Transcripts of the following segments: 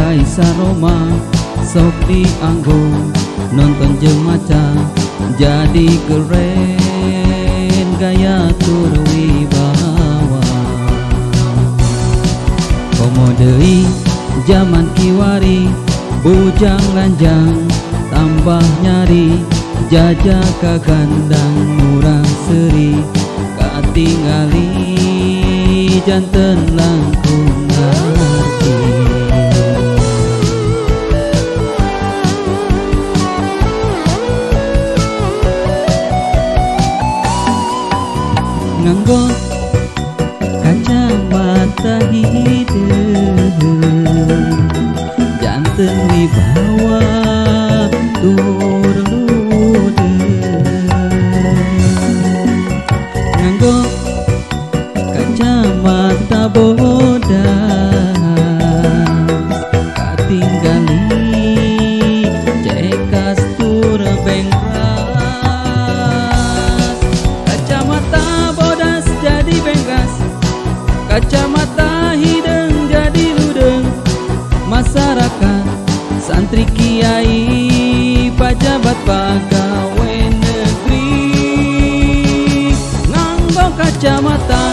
Kaisar Roma sok dianggo nonton jeung maca jadi keren gaya tur wibawa. Komo deui zaman kiwari bujang lanjang tambah nyari jajak kagandang murang seri katingali janten langkung ngarti. Nganggo kacamata hideung janten wibawa tur ludeung. Nganggo kacamata bodas katinggali cekas tur bengras. Kacamata bodas jadi bengkas, kacamata hideung jadi ludeung. Masyarakat santri kiai pejabat pegawai negeri nganggo kacamata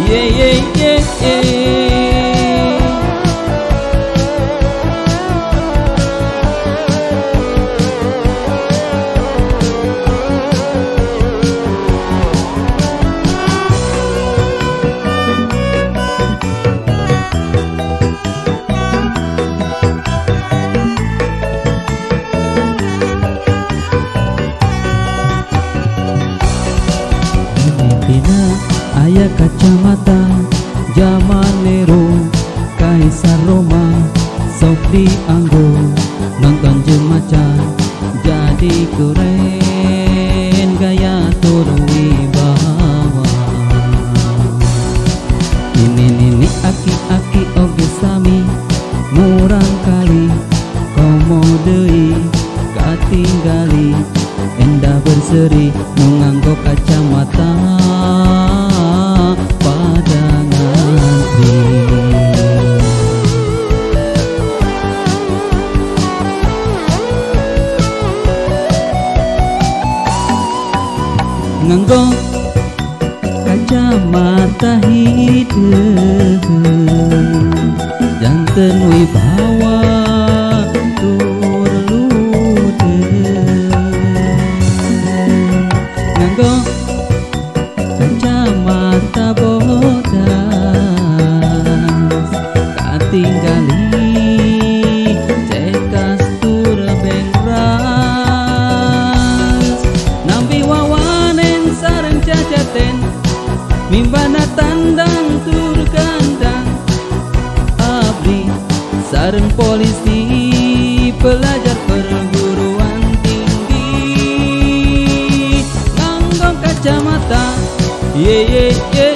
ye ye ye ye. Aya kacamata zaman Nero Kaisar Roma sok dianggo nonton jeung maca jadi keren gaya tur wibawa. Nini aki-aki oge sami murang kali komo deui katinggali endah berseri menganggo kacamata pada ngantri. Nganggo kacamata hideung janten wibawa tur ludeung. Nganggo kacamata bodas katinggali cekas tur bengras. Nampi wawanen sareng cacaten mimbana tandang tur gandang. Abdi sareng polisi pelajar perguruan tinggi nganggo kacamata ye ye ye.